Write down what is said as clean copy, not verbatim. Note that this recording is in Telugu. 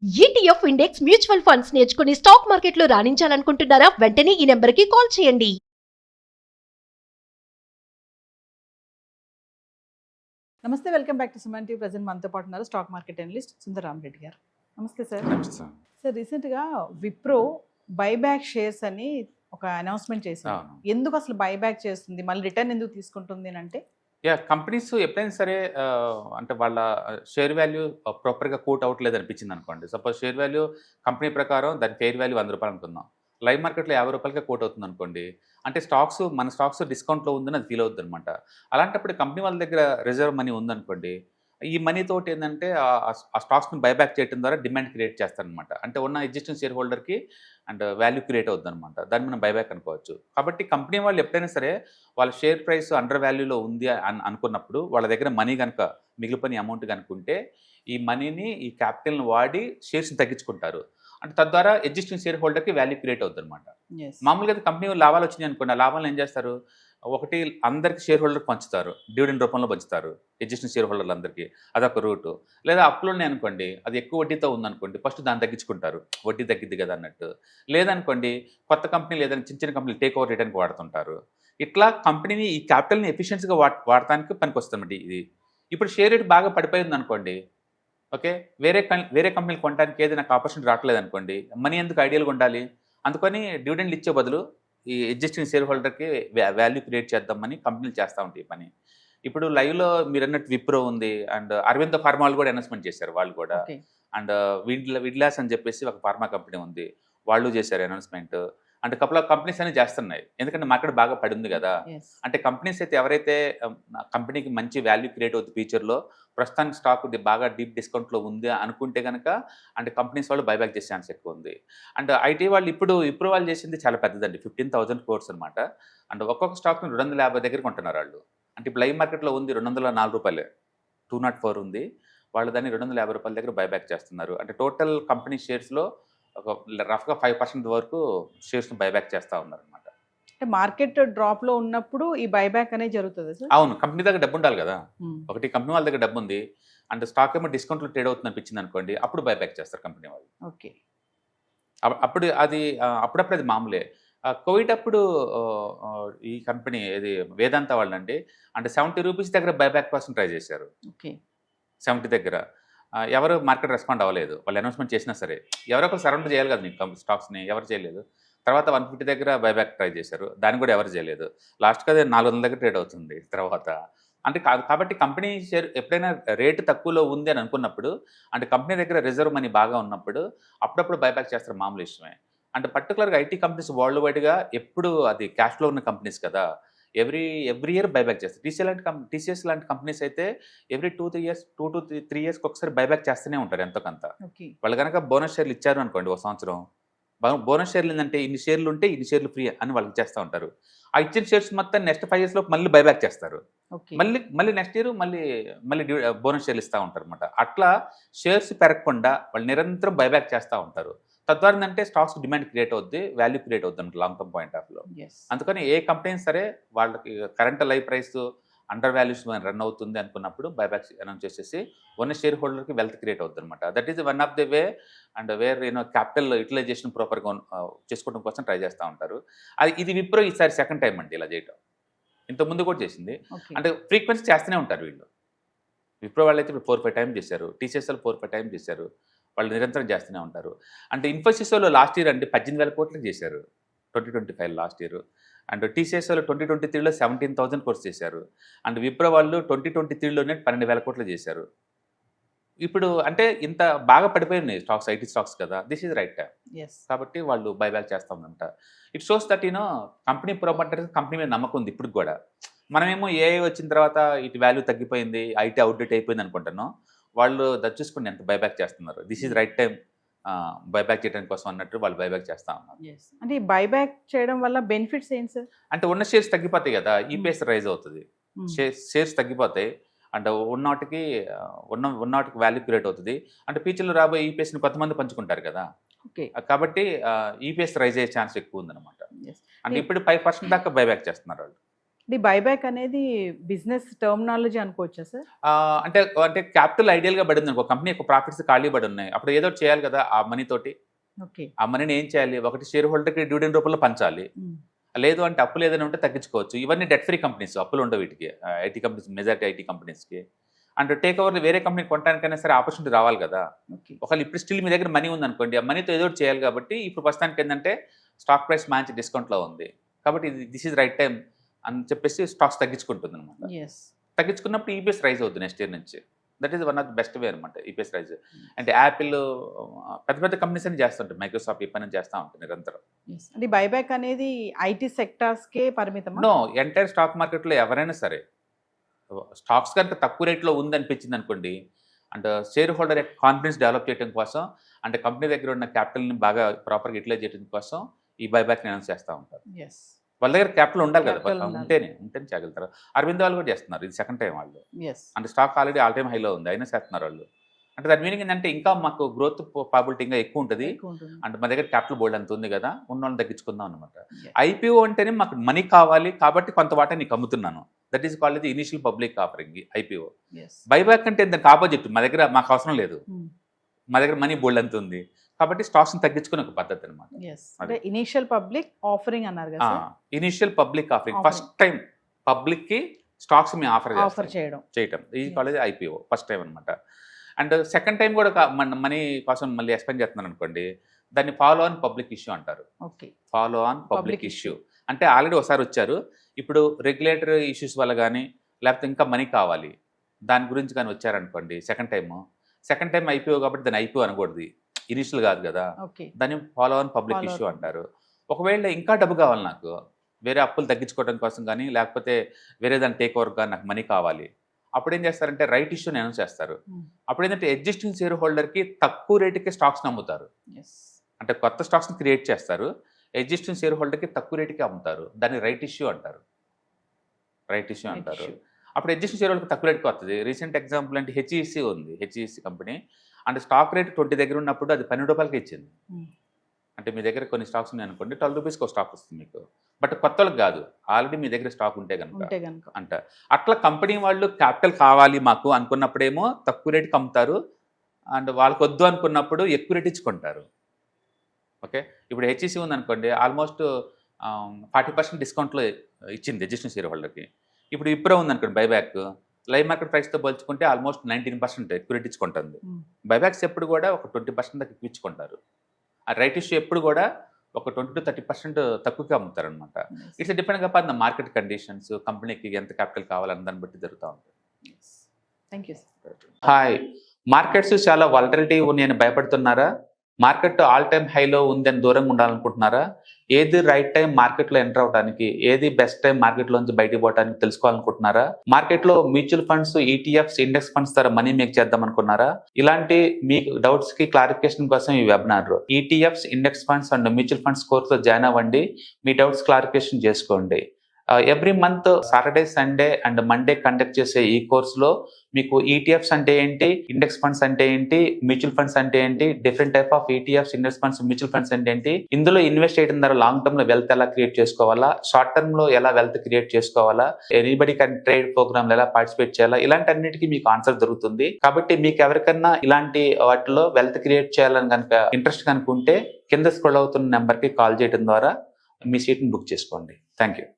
ఈటీఎఫ్ ఇండెక్స్ మ్యూచువల్ ఫండ్స్ నేర్చుకుని స్టాక్ మార్కెట్లో రాణించాలనుకుంటున్నారా? వెంటనే ఈ నెంబర్కి కాల్ చేయండి. నమస్తే, welcome back to Suman TV. Present మనతో పాటు ఉన్నారు stock market analyst Sundararam Reddy గారు. నమస్తే సార్. సార్, రీసెంట్గా విప్రో బైబ్యాక్ షేర్స్ అని ఒక అనౌన్స్మెంట్ చేసింది. ఎందుకు అసలు బైబ్యాక్ చేస్తుంది, మళ్ళీ రిటర్న్ ఎందుకు తీసుకుంటుంది అని అంటే? కంపెనీస్ ఎప్పుడైనా సరే అంటే వాళ్ళ షేర్ వాల్యూ ప్రాపర్గా కోట్ అవ్వట్లేదు అనిపించింది అనుకోండి. సపోజ్ షేర్ వాల్యూ కంపెనీ ప్రకారం దాని ఫెయిర్ వాల్యూ ₹100 అనుకుందాం. లైవ్ మార్కెట్లో ₹50కే కోట్ అవుతుంది అనుకోండి. అంటే మన స్టాక్స్ డిస్కౌంట్లో ఉందని అది ఫీల్ అవుతుంది అనమాట. అలాంటప్పుడు కంపెనీ వాళ్ళ దగ్గర రిజర్వ్ మనీ ఉందనుకోండి, ఈ మనీ తోటి ఏంటంటే ఆ స్టాక్స్ని బైబ్యాక్ చేయడం ద్వారా డిమాండ్ క్రియేట్ చేస్తారనమాట. అంటే ఉన్న ఎగ్జిస్టింగ్ షేర్ హోల్డర్కి అండ్ వాల్యూ క్రియేట్ అవుతుంది అనమాట. దాన్ని మనం బైబ్యాక్ అనుకోవచ్చు. కాబట్టి కంపెనీ వాళ్ళు ఎప్పుడైనా సరే వాళ్ళ షేర్ ప్రైస్ అండర్ వాల్యూలో ఉంది అని అనుకున్నప్పుడు, వాళ్ళ దగ్గర మనీ కనుక మిగిలిపోయిన అమౌంట్ కనుకుంటే, ఈ మనీని ఈ క్యాపిటల్ని వాడి షేర్స్ని తగ్గించుకుంటారు. అంటే తద్వారా ఎగ్జిస్టింగ్ షేర్ హోల్డర్కి వాల్యూ క్రియేట్ అవుతుంది అనమాట. మామూలుగా అయితే కంపెనీ లాభాలు వచ్చినాయి అనుకోండి, ఆ లాభాలను ఏం చేస్తారు, ఒకటి అందరికి షేర్ హోల్డర్ పంచుతారు, డివిడెండ్ రూపంలో పంచుతారు ఎగ్జిస్టింగ్ షేర్ హోల్డర్లు అందరికీ, అదొక రూటు. లేదా అప్పులోనే అనుకోండి, అది ఎక్కువ వడ్డీతో ఉందనుకోండి, ఫస్ట్ దాన్ని తగ్గించుకుంటారు, వడ్డీ తగ్గిద్ది కదా అన్నట్టు. లేదనుకోండి, కొత్త కంపెనీ లేదని చిన్న చిన్న కంపెనీలు టేక్ ఓవర్ రిటర్న్కి వాడుతుంటారు. ఇట్లా కంపెనీని ఈ క్యాపిటల్ని ఎఫిషియన్సీగా వాడటానికి పనికి వస్తుంది ఇది. ఇప్పుడు షేర్ రేట్ బాగా పడిపోయింది అనుకోండి, ఓకే, వేరే కంపెనీలు కొనడానికి ఏదైనా నాకు ఆపర్చునిటీ రావట్లేదు అనుకోండి, మనీ ఎందుకు ఐడియల్గా ఉండాలి, అందుకని డివిడెండ్లు ఇచ్చే బదులు ఈ ఎగ్జిస్టింగ్ షేర్ హోల్డర్కి వాల్యూ క్రియేట్ చేద్దామని కంపెనీలు చేస్తూ ఉంటాయి ఈ పని. ఇప్పుడు లైవ్లో మీరు అన్నట్టు విప్రో ఉంది, అండ్ అరవింద ఫార్మా వాళ్ళు కూడా అనౌన్స్మెంట్ చేశారు వాళ్ళు కూడా. అండ్ విడ్లాస్ అని చెప్పేసి ఒక ఫార్మా కంపెనీ ఉంది, వాళ్ళు చేశారు అనౌన్స్మెంట్. అంటే కపుల్ ఆఫ్ కంపెనీస్ అనేవి చేస్తున్నాయి, ఎందుకంటే మార్కెట్ బాగా పడింది కదా. అంటే కంపెనీస్ అయితే ఎవరైతే కంపెనీకి మంచి వాల్యూ క్రియేట్ అవుతుంది ఫ్యూచర్లో, ప్రస్తుతానికి స్టాక్ బాగా డీప్ డిస్కౌంట్లో ఉంది అనుకుంటే కనుక, అంటే కంపెనీస్ వాళ్ళు బైబ్యాక్ చేసే ఛాన్స్ ఎక్కువ ఉంది. అండ్ ఐటీ వాళ్ళు ఇప్పుడు వాళ్ళు చేసింది చాలా పెద్దదండి, 15,000 crores అనమాట. అండ్ ఒక్కొక్క స్టాక్ని 250 దగ్గర కొంటున్నారు వాళ్ళు. అంటే ఇప్పుడు లైవ్ మార్కెట్లో ఉంది ₹204, 204 ఉంది, వాళ్ళు దాన్ని ₹250 దగ్గర బైబ్యాక్ చేస్తున్నారు. అంటే టోటల్ కంపెనీ షేర్స్లో ఒక రఫ్గా 5% వరకు షేర్స్ని బైబ్యాక్ చేస్తూ ఉన్నారు అనమాట. అంటే మార్కెట్ డ్రాప్లో ఉన్నప్పుడు ఈ బైబ్యాక్ అనేది జరుగుతుంది సార్? అవును, కంపెనీ దగ్గర డబ్బు ఉండాలి కదా. ఒకటి కంపెనీ వాళ్ళ దగ్గర డబ్బు ఉంది, అంటే స్టాక్ ఏమో డిస్కౌంట్లో ట్రేడ్ అవుతుంది అనిపించింది అనుకోండి, అప్పుడు బైబ్యాక్ చేస్తారు కంపెనీ వాళ్ళు. ఓకే, అప్పుడు అది అప్పుడప్పుడు అది మామూలే. కోవిడ్ అప్పుడు ఈ కంపెనీ ఇది వేదాంత వాళ్ళు అండి, అంటే ₹70 దగ్గర బైబ్యాక్ కోసం ట్రై చేశారు. ఓకే, 70 దగ్గర ఎవరు మార్కెట్ రెస్పాండ్ అవ్వలేదు, వాళ్ళు అనౌన్స్మెంట్ చేసినా సరే. ఎవరో ఒకరు సరౌండ్ చేయాలి కదా మీకు స్టాక్స్ని, ఎవరు చేయలేదు. తర్వాత 150 దగ్గర బైబ్యాక్ ట్రై చేశారు, దాన్ని కూడా ఎవరు చేయలేదు. లాస్ట్కి అదే 400 దగ్గర ట్రేడ్ అవుతుంది తర్వాత. అంటే కాబట్టి కంపెనీ షేర్ ఎప్పుడైనా రేటు తక్కువలో ఉంది అని అనుకున్నప్పుడు, అంటే కంపెనీ దగ్గర రిజర్వ్ మనీ బాగా ఉన్నప్పుడు అప్పుడప్పుడు బైబ్యాక్ చేస్తారు, మామూలు విషయమే. అంటే పర్టికులర్గా ఐటీ కంపెనీస్ వరల్డ్ వైడ్గా ఎప్పుడు అది క్యాష్ ఫ్లో ఉన్న కంపెనీస్ కదా, ఎవ్రీ ఇయర్ బైబ్యాక్ చేస్తారు. టీసీఎస్ లాంటి కంపెనీస్ అయితే ఎవ్రీ 2 to 3 ఇయర్స్కి ఒకసారి బైబ్యాక్ చేస్తూనే ఉంటారు ఎంతో కొంత. వాళ్ళు కనుక బోనస్ షేర్లు ఇచ్చారు అనుకోండి ఒక సంవత్సరం, బోనస్ షేర్లు ఏంటంటే ఇన్ని షేర్లు ఉంటే ఇన్ని షేర్లు ఫ్రీ అని వాళ్ళకి చేస్తూ ఉంటారు. ఆ ఇచ్చిన షేర్స్ మొత్తం నెక్స్ట్ 5 years మళ్ళీ బైబ్యాక్ చేస్తారు. మళ్ళీ నెక్స్ట్ ఇయర్ మళ్ళీ బోనస్ షేర్లు ఇస్తూ ఉంటారు అనమాట. అట్లా షేర్స్ పెరగకుండా వాళ్ళు నిరంతరం బైబ్యాక్ చేస్తూ ఉంటారు. తద్వారా ఏంటంటే స్టాక్స్ డిమాండ్ క్రియేట్ అవుద్ది, వాల్యూ క్రియేట్ అవుద్ది అనమాట లాంగ్ టర్మ్ పాయింట్ ఆఫ్ లో. అందుకని ఏ కంపెనీ సరే వాళ్ళకి current live price under values run అవుతుంది అనుకున్నప్పుడు బైబ్యాక్ అనౌన్స్ చేసేసి ఉన్న షేర్ హోల్డర్కి వెల్త్ క్రియేట్ అవుతుంది అనమాట. That is one of the way and where capital utilisation ప్రాపర్గా చేసుకోవడం కోసం ట్రై చేస్తూ ఉంటారు. ఇది విప్రో ఈసారి సెకండ్ టైం అండి ఇలా చేయటం. ఇంతకుముందు కూడా చేసింది, అంటే ఫ్రీక్వెన్సీ చేస్తూనే ఉంటారు వీళ్ళు. విప్రో వాళ్ళు అయితే ఇప్పుడు 4-5 times చేశారు, టీసీఎస్ వాళ్ళు 4-5 times చేశారు, వాళ్ళు నిరంతరం చేస్తూనే ఉంటారు. అంటే ఇన్ఫోసిస్ వాళ్ళు లాస్ట్ ఇయర్ అంటే 18,000 crores చేశారు 2025 లాస్ట్ ఇయర్. అండ్ టీసీఎస్ వాళ్ళు 2023లో 17,000 crores చేశారు. అండ్ విప్రో వాళ్ళు 2023లోనే 12,000 crores చేశారు. ఇప్పుడు అంటే ఇంత బాగా పడిపోయినాయి స్టాక్స్, ఐటీ స్టాక్స్ కదా, దిస్ ఈజ్ రైట్ టైం. కాబట్టి వాళ్ళు బైబ్యాక్ చేస్తామంట. It shows that company property company మీద నమ్మకం ఉంది ఇప్పుడు కూడా. మనమేమో ఏఐ వచ్చిన తర్వాత ఇటు వాల్యూ తగ్గిపోయింది, ఐటీ అవుట్డేట్ అయిపోయింది అనుకుంటున్నాం, వాళ్ళు చూసుకుని ఎంత బైబ్యాక్ చేస్తున్నారు. This is right time buyback చేయడం కోసం అన్నట్టు వాళ్ళు బైబ్యాక్ చేస్తా ఉన్నారు. అంటే ఈ బైబ్యాక్ చేయడం వల్ల బెనిఫిట్స్ ఏంటి సార్? అంటే ఉన్న షేర్స్ తగ్గిపోతాయి కదా, ఈపీఎస్ రైజ్ అవుతుంది, షేర్స్ తగ్గిపోతాయి, అంటే ఉన్నవాటికి వాల్యూ క్రియేట్ అవుతుంది. అంటే ఫ్యూచర్లో రాబోయే ఈపీఎస్ని కొంతమంది పంచుకుంటారు కదా, కాబట్టి ఈపీఎస్ రైజ్ అయ్యే ఛాన్స్ ఎక్కువ ఉందన్నమాట. అంటే ఇప్పుడు 5% దాకా బైబ్యాక్ చేస్తున్నారు వాళ్ళు. ఈ బైబ్యాక్ అనేది బిజినెస్ టర్మినాలజీ అనుకోవచ్చా సార్? అంటే అంటే క్యాపిటల్ ఐడియల్గా పడింది అనుకో, కంపెనీ యొక్క ప్రాఫిట్స్ ఖాళీ పడి ఉన్నాయి, అప్పుడు ఏదో ఒకటి చేయాలి కదా ఆ మనీ తోటి. ఓకే. ఆ మనీని ఏం చేయాలి, ఒకటి షేర్ హోల్డర్కి డివిడెండ్ రూపంలో పంచాలి, లేదు అంటే అప్పులు ఏదైనా ఉంటే తగ్గించుకోవచ్చు. ఇవన్నీ డెట్ ఫ్రీ కంపెనీస్, అప్పులు ఉండవు వీటికి, ఐటీ కంపెనీస్, మెజారిటీ ఐటీ కంపెనీస్కి. అండ్ టేక్ ఓవర్ వేరే కంపెనీ కొనడానికైనా సరే ఆపర్చునిటీ రావాలి కదా. ఓకే. ఒకవేళ ఇప్పుడు స్టిల్ మీ దగ్గర మనీ ఉందనుకోండి, ఆ మనీతో ఏదో ఒకటి చేయాలి కాబట్టి ఇప్పుడు ప్రస్తుతానికి ఏంటంటే స్టాక్ ప్రైస్ మంచి డిస్కౌంట్లో ఉంది కాబట్టి దిస్ ఈజ్ రైట్ టైం అని చెప్పేసి స్టాక్స్ తగ్గించుకుంటుంది అనమాట. ఎస్. తగ్గించుకున్నప్పుడు ఈపీఎస్ రైజ్ అవుతుంది నెక్స్ట్ ఇయర్ నుంచి. That is one of the best way అనమాట ఈపీఎస్ రైజ్. అంటే యాపిల్ పెద్ద పెద్ద కంపెనీస్ అని చేస్తుంటాయి, మైక్రోసాఫ్ట్ ఈ పని చేస్తూ ఉంటాయి నిరంతరం. ఎస్. అంటే బైబ్యాక్ అనేది ఐటీ సెక్టార్స్కే పరిమితం? నో, ఎంటైర్ స్టాక్ మార్కెట్లో ఎవరైనా సరే స్టాక్స్ కనుక తక్కువ రేట్లో ఉంది అనిపించింది అనుకోండి, అండ్ షేర్ హోల్డర్ యొక్క కాన్ఫిడెన్స్ డెవలప్ చేయడం కోసం, అంటే కంపెనీ దగ్గర ఉన్న క్యాపిటల్ని బాగా ప్రాపర్గా యూటిలైజ్ చేయడం కోసం ఈ బైబ్యాక్ని అనౌన్స్ చేస్తూ ఉంటారు. ఎస్. వాళ్ళ దగ్గర క్యాపిటల్ ఉండాలి కదా, Capital ఉండాలి. ఉంటేనే చేయగలుగుతారు. అరవింద్ వాళ్ళు కూడా చేస్తున్నారు, ఇది సెకండ్ టైం వాళ్ళు. ఎస్. అంటే స్టాక్ ఆల్రెడీ ఆల్ టైమ్ హైలో ఉంది అయినా చేస్తున్నారు వాళ్ళు. అంటే దాని మీనింగ్ ఏంటంటే ఇంకా మాకు గ్రోత్ పాసిబిలిటీ ఇంకా ఎక్కువ ఉంటుంది, ఎక్కువ ఉంటుంది. అంటే మా దగ్గర క్యాపిటల్ బోర్డు అంత ఉంది కదా, ఉన్న వాళ్ళని తగ్గించుకుందాం అనమాట. Yes. ఐపీఓ అంటేనే మాకు మనీ కావాలి కాబట్టి కొంత వాటా నీకు అమ్ముతున్నాను, that is called the initial public offering IPO. Yes. Buyback అంటే దానికి ఆపోజిట్, మా దగ్గర మాకు అవసరం లేదు, మా దగ్గర మనీ బోల్డ్ అంత ఉంది కాబట్టి స్టాక్స్ని తగ్గించుకునే ఒక పద్ధతి అనమాట. ఎస్. అంటే ఇనిషియల్ పబ్లిక్ ఆఫరింగ్ అన్నారు కదా sir? Initial public offering, Offering. First time పబ్లిక్కి స్టాక్స్ మేము ఆఫర్ ఆఫర్ చేయడం. ఈ Yes. College IPO first time అనమాట. అండ్ సెకండ్ టైం కూడా మనీ కోసం మళ్ళీ ఎక్స్ప్లెయిన్ చేస్తున్నాను అనుకోండి, దాన్ని ఫాలో ఆన్ పబ్లిక్ ఇష్యూ అంటారు. Okay. Follow on Public public issue. Issue అంటే ఆల్రెడీ ఒకసారి వచ్చారు, ఇప్పుడు రెగ్యులేటరీ ఇష్యూస్ వల్ల కానీ లేకపోతే ఇంకా మనీ కావాలి దాని గురించి కానీ వచ్చారనుకోండి సెకండ్ టైం ఐపీఓ కాబట్టి దాన్ని ఐపీఓ అనకూడదు, ఇనిషియల్ కాదు కదా, ఓకే. దాన్ని follow on public Follow issue on. అంటారు. ఒకవేళ ఇంకా డబ్బు కావాలి నాకు, వేరే అప్పులు తగ్గించుకోవడం కోసం కానీ లేకపోతే వేరే దాన్ని టేక్ ఓవర్ కానీ నాకు మనీ కావాలి, అప్పుడు ఏం చేస్తారంటే రైట్ ఇష్యూని అనౌన్స్ చేస్తారు. అప్పుడు ఏంటంటే ఎగ్జిస్టింగ్ షేర్ హోల్డర్కి తక్కువ రేటుకి స్టాక్స్ అమ్ముతారు, ఎస్. అంటే కొత్త స్టాక్స్ని క్రియేట్ చేస్తారు, ఎగ్జిస్టింగ్ షేర్ హోల్డర్కి తక్కువ రేటుకి అమ్ముతారు, దాన్ని రైట్ ఇష్యూ అంటారు. అప్పుడు ఎగ్జిస్టింగ్ షేర్ హోల్డర్కి తక్కువ రేటుకి వస్తుంది. రీసెంట్ ఎగ్జాంపుల్ అంటే హెచ్ఈసి ఉంది, హెచ్ఈసి కంపెనీ అంటే స్టాక్ రేట్ 20 దగ్గర ఉన్నప్పుడు అది 12 రూపాయలకి ఇచ్చింది. అంటే మీ దగ్గర కొన్ని స్టాక్స్ ఉన్నాయి అనుకోండి, 12 రూపీస్కి ఒక స్టాక్ వస్తుంది మీకు, బట్ కొత్త వాళ్ళకి కాదు, ఆల్రెడీ మీ దగ్గర స్టాక్ ఉంటే కనుక అంట. అట్లా కంపెనీ వాళ్ళు క్యాపిటల్ కావాలి మాకు అనుకున్నప్పుడేమో తక్కువ రేటుకి అమ్ముతారు, అండ్ వాళ్ళకి వద్దు అనుకున్నప్పుడు ఎక్కువ రేట్ ఇచ్చుకుంటారు. ఓకే, ఇప్పుడు హెచ్ఈసి ఉందనుకోండి, ఆల్మోస్ట్ 40% డిస్కౌంట్లో ఇచ్చింది ఎగ్జిస్టింగ్ షేర్ హోల్డర్కి. ఇప్పుడు ఇప్పుడే ఉందనుకోండి బైబ్యాక్, లైవ్ మార్కెట్ ప్రైస్తో పోల్చుకుంటే ఆల్మోస్ట్ 19% ఎక్కువ రేట్ ఇచ్చుకుంటుంది. బైబ్యాక్స్ ఎప్పుడు కూడా ఒక 20% దాకా ఎక్కువ ఇచ్చుకుంటారు. ఆ రైట్ ఇష్యూ ఎప్పుడు కూడా ఒక 20 to 30% తక్కువగా అమ్ముతారు అనమాట. It's depend upon the market conditions, కంపెనీకి ఎంత క్యాపిటల్ కావాలని దాన్ని బట్టి జరుగుతూ ఉంటుంది. Thank you sir. Hi, markets చాలా వాలటిలిటీ ఉన్నాయని భయపడుతున్నారా? మార్కెట్ ఆల్ టైమ్ హైలో ఉందని దూరంగా ఉండాలనుకుంటున్నారా? ఏది రైట్ టైం మార్కెట్లో ఎంటర్ అవడానికి, ఏది బెస్ట్ టైం మార్కెట్లోంచి బయటకు పోవడానికి తెలుసుకోవాలనుకుంటున్నారా? మార్కెట్లో mutual funds, ETFs, index funds ద్వారా మనీ మేక్ చేద్దాం అనుకున్నారా? ఇలాంటి మీ డౌట్స్ కి క్లారిఫికేషన్ కోసం ఈ webinar ETFs, index funds and mutual funds కోర్సులో జాయిన్ అవ్వండి, మీ డౌట్స్ క్లారిఫికేషన్ చేసుకోండి. Every month Saturday, Sunday and Monday conduct చేసే ఈ కోర్సులో మీకు ఈటీఎఫ్స్ అంటే ఏంటి, ఇండెక్స్ ఫండ్స్ అంటే ఏంటి, మ్యూచువల్ ఫండ్స్ అంటే ఏంటి, different type of ETFs, index funds, mutual funds అంటే ఏంటి, ఇందులో ఇన్వెస్ట్ చేయడం ద్వారా లాంగ్ టర్మ్ లో వెల్త్ ఎలా క్రియేట్ చేసుకోవాలా, షార్ట్ టర్మ్ లో ఎలా వెల్త్ క్రియేట్ చేసుకోవాలా, ఎనీబడి కెన్ ట్రేడ్ ప్రోగ్రామ్ ఎలా పార్టిసిపేట్ చేయాలా, ఇలాంటి అన్నిటికీ మీకు ఆన్సర్ దొరుకుతుంది. కాబట్టి మీకు ఎవరికన్నా ఇలాంటి వాటిలో వెల్త్ క్రియేట్ చేయాలని కనుక ఇంట్రెస్ట్ కనుకుంటే కింద స్క్రోల్ అవుతున్న నెంబర్కి కాల్ చేయడం ద్వారా మీ సీట్ని బుక్ చేసుకోండి. Thank you.